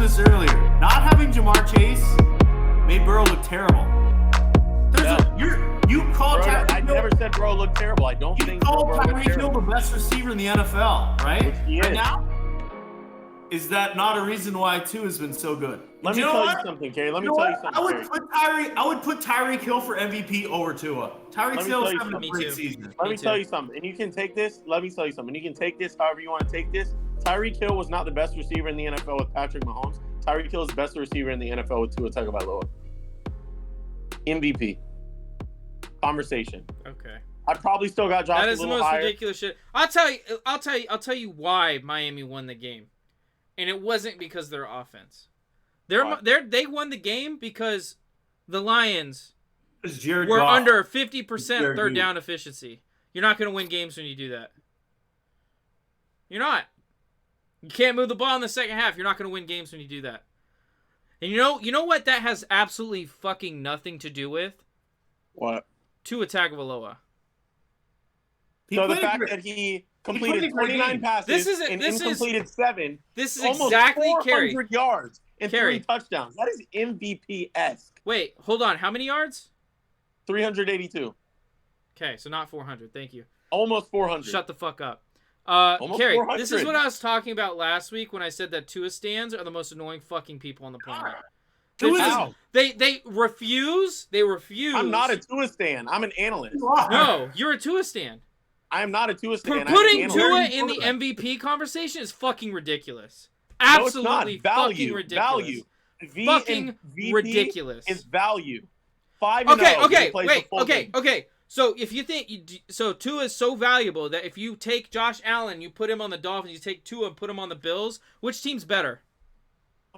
this earlier. Not having Jamar Chase made Burrow look terrible. You called Tyreek Hill. I never said Burrow looked terrible. I don't think you called Tyreek Hill the best receiver in the NFL, right? Which he is. Now, is that not a reason why Tua has been so good? Let me tell you something, Kerry. Let me tell you something. I would put Tyreek Hill for MVP over Tua. Tyreek Hill's having a great season. Let me tell you something, and you can take this. Let me tell you something. You can take this however you want to take this. Tyreek Hill was not the best receiver in the NFL with Patrick Mahomes. Tyreek Hill is the best receiver in the NFL with Tua Tagovailoa. MVP. Conversation. Okay. I probably still got Josh. That is the most ridiculous shit. I'll tell you why Miami won the game, and it wasn't because of their offense. They won the game because the Lions were under 50% third down efficiency. You're not going to win games when you do that. You're not. You can't move the ball in the second half. You're not going to win games when you do that. And you know what that has absolutely fucking nothing to do with? What? Tua Tagovailoa. So the fact that he completed 29 passes and incompleted 7. This is almost exactly 400 yards and Kerry. 3 touchdowns. That is MVP-esque. Wait, hold on. How many yards? 382. Okay, so not 400. Thank you. Almost 400. Shut the fuck up. Almost Kerry, 400. this is what I was talking about last week when I said that Tua stands are the most annoying fucking people on the planet. They refuse. I'm not a Tua stan. I'm an analyst. No, you're a Tua stan. I am not a Tua stan. Putting Tua in the MVP conversation is fucking ridiculous. Absolutely fucking ridiculous. Value. Fucking ridiculous. Is value. 5-0. Okay. So if you think Tua is so valuable that if you take Josh Allen, you put him on the Dolphins, you take Tua and put him on the Bills, which team's better?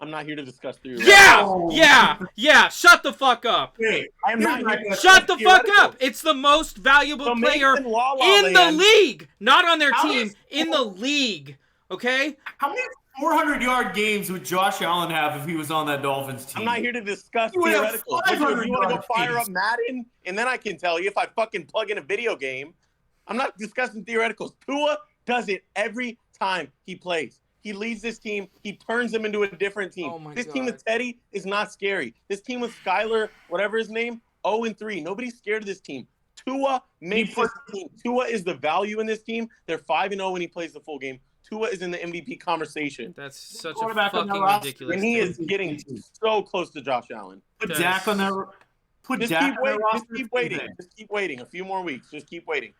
I'm not here to discuss theory. Yeah. Shut the fuck up. I'm not Shut the fuck up. It's the most valuable player in the league, not on their team, in the league. Okay. How many 400-yard games would Josh Allen have if he was on that Dolphins team? I'm not here to discuss theoreticals. If you want to go fire up Madden, and then I can tell you if I fucking plug in a video game. I'm not discussing theoreticals. Tua does it every time he plays. He leads this team. He turns them into a different team. This team with Teddy is not scary. This team with Skyler, whatever his name, 0-3. Nobody's scared of this team. Tua makes this team. Tua is the value in this team. They're 5-0 when he plays the full game. Tua is in the MVP conversation. That's such a fucking ridiculous. And he is getting so close to Josh Allen. Put Dak on there. Just keep waiting. Just keep waiting. A few more weeks. Just keep waiting.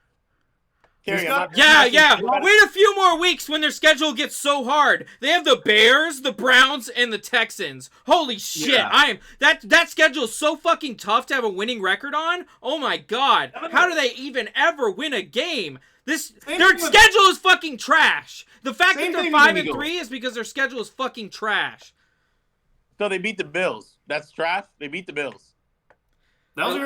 Kerry, yeah. Wait a few more weeks when their schedule gets so hard. They have the Bears, the Browns, and the Texans. Holy shit! Yeah. That schedule is so fucking tough to have a winning record on. Oh my god! How do they even ever win a game? Their schedule is fucking trash. The fact that they're 5-3 is because their schedule is fucking trash. So they beat the Bills. That's trash. They beat the Bills. That was a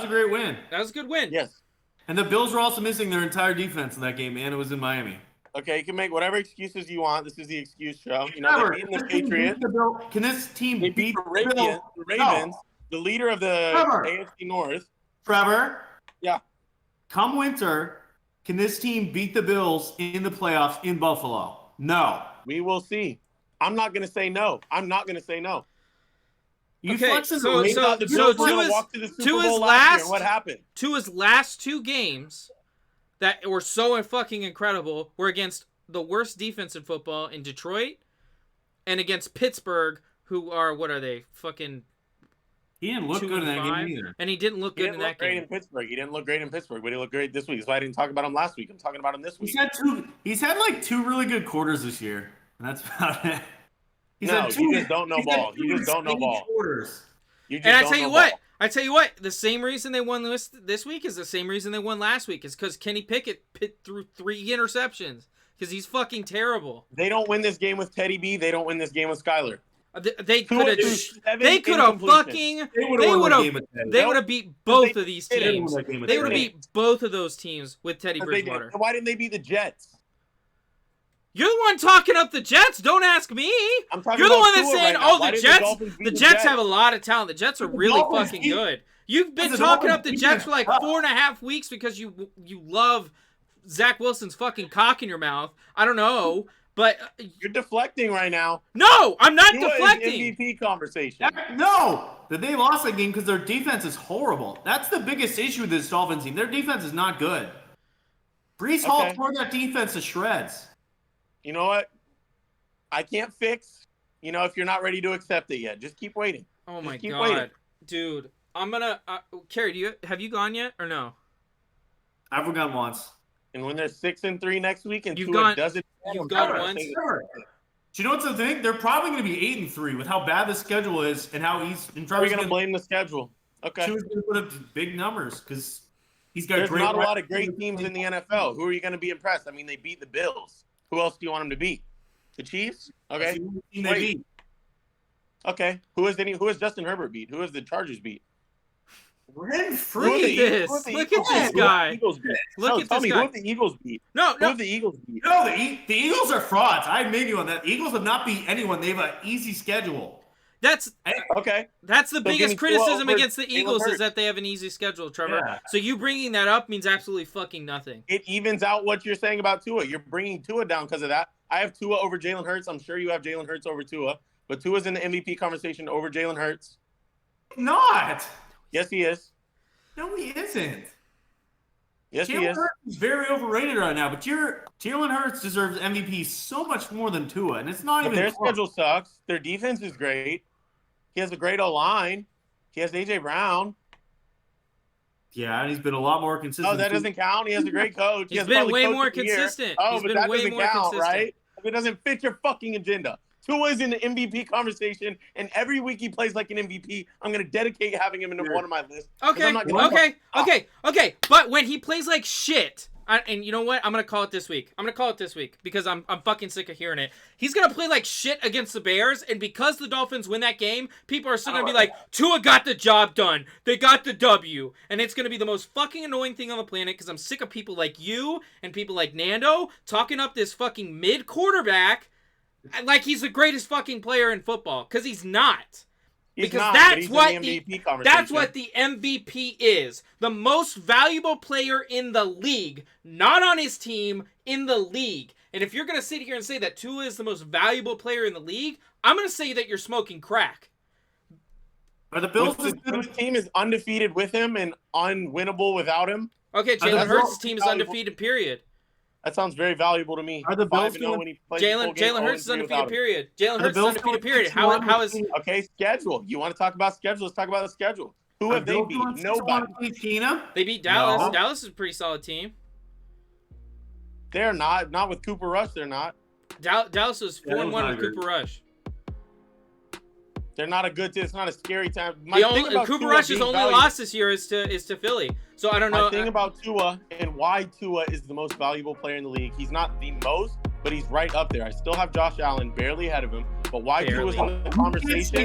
great win. That was a good win. Yes. And the Bills were also missing their entire defense in that game, and it was in Miami. Okay, you can make whatever excuses you want. This is the excuse show. You know, they're beating the Patriots. Can this team beat the Ravens, the leader of the AFC North? Trevor? Yeah. Come winter, can this team beat the Bills in the playoffs in Buffalo? No. We will see. I'm not going to say no. Okay, so what happened? Tua's last 2 games that were so fucking incredible were against the worst defense in football in Detroit and against Pittsburgh, who are, what are they, fucking... He didn't look good in that game either. And he didn't look good in that game. He didn't look great in Pittsburgh, but he looked great this week. That's why I didn't talk about him last week. I'm talking about him this week. He's had like 2 really good quarters this year, and that's about it. You just don't know ball. You just don't know ball. And I tell you what, the same reason they won this week is the same reason they won last week. Is because Kenny Pickett threw 3 interceptions because he's fucking terrible. They don't win this game with Teddy B. They don't win this game with Skyler. They could have beat both of these teams. They would have beat both of those teams with Teddy Bridgewater. Why didn't they beat the Jets? You're the one talking up the Jets. Don't ask me. You're the one that's saying, the Jets have a lot of talent. The Jets are really fucking good. You've been talking up the Jets for like 4.5 weeks because you love Zach Wilson's fucking cock in your mouth. I don't know. But you're deflecting right now. No, I'm not Tua deflecting. is MVP conversation. No, they lost that game because their defense is horrible. That's the biggest issue with this Dolphins team. Their defense is not good. Brees Hall tore that defense to shreds. You know what? I can't fix, if you're not ready to accept it yet. Just keep waiting. Oh my keep God. waiting. Dude, I'm gonna Carrie, have you gone yet or no? I've gone once. And when they're 6-3 next week and You've Tua gone once. Do you know what's the thing? They're probably going to be 8-3 with how bad the schedule is and how he's. Are we going to blame the schedule? Okay. Tua's going to put up big numbers because he's got. There's not a lot of great teams in the NFL. Who are you going to be impressed? I mean, they beat the Bills. Who else do you want them to beat? The Chiefs? Okay. They beat. Okay. Who has Justin Herbert beat? Who has the Chargers beat? Rent Look at this. Look at this guy. Look at this guy. Who have the Eagles beat? No. Who have the Eagles beat? No, the Eagles are frauds. I admit you on that. The Eagles have not beat anyone. They have an easy schedule. That's okay. That's the biggest criticism against the Eagles is that they have an easy schedule, Trevor. Yeah. So you bringing that up means absolutely fucking nothing. It evens out what you're saying about Tua. You're bringing Tua down because of that. I have Tua over Jalen Hurts. I'm sure you have Jalen Hurts over Tua. But Tua's in the MVP conversation over Jalen Hurts. Not. Yes, he is. No, he isn't. Yes, he Jalen is. Hurts is very overrated right now, but Jalen Hurts deserves MVP so much more than Tua, and it's not even Their close. schedule sucks. Their defense is great. He has a great O-line. He has A.J. Brown. Yeah, and he's been a lot more consistent. Oh, that doesn't count. He has a great coach. He's been way more consistent. Oh, He's but been that way doesn't more count, consistent. right? If it doesn't fit your fucking agenda. Tua is in the MVP conversation, and every week he plays like an MVP. I'm going to dedicate having him into one of my lists. Okay. But when he plays like shit, and you know what? I'm going to call it this week. Because I'm fucking sick of hearing it. He's going to play like shit against the Bears, and because the Dolphins win that game, people are still going to be like, Tua got the job done. They got the W. And it's going to be the most fucking annoying thing on the planet because I'm sick of people like you and people like Nando talking up this fucking mid-quarterback like he's the greatest fucking player in football, because he's not. That's what the MVP is. The most valuable player in the league, not on his team, in the league. And if you're going to sit here and say that Tua is the most valuable player in the league, I'm going to say that you're smoking crack. Are the Bills? Whose team is undefeated with him and unwinnable without him? Okay, Jalen Hurts' team is undefeated, period. That sounds very valuable to me. Are the Bills Jalen Hurts is undefeated, period. Jalen Hurts is undefeated, period. How is... Okay, schedule. You want to talk about schedule? Let's talk about the schedule. Who have they beat? Nobody. They beat Dallas. No. Dallas is a pretty solid team. They're not. Not with Cooper Rush, they're not. Dallas was 4-1 with Cooper Rush. They're not a good team. It's not a scary time. Cooper Rush's only loss this year is to Philly. So I don't know. My thing about Tua and why Tua is the most valuable player in the league, he's not the most, but he's right up there. I still have Josh Allen barely ahead of him. But why Tua's in the conversation?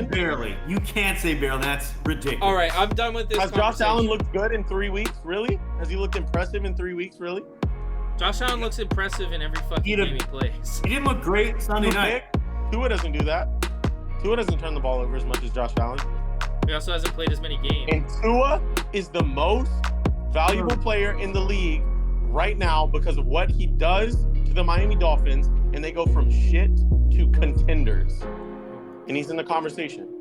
You can't say barely. That's ridiculous. All right, I'm done with this. Has Josh Allen looked good in 3 weeks? Really? Has he looked impressive in 3 weeks? Really? Josh Allen looks impressive in every fucking game he plays. He didn't look great Sunday night. Tua doesn't do that. Tua doesn't turn the ball over as much as Josh Allen. He also hasn't played as many games. And Tua is the most valuable player in the league right now because of what he does to the Miami Dolphins, and they go from shit to contenders. And he's in the conversation.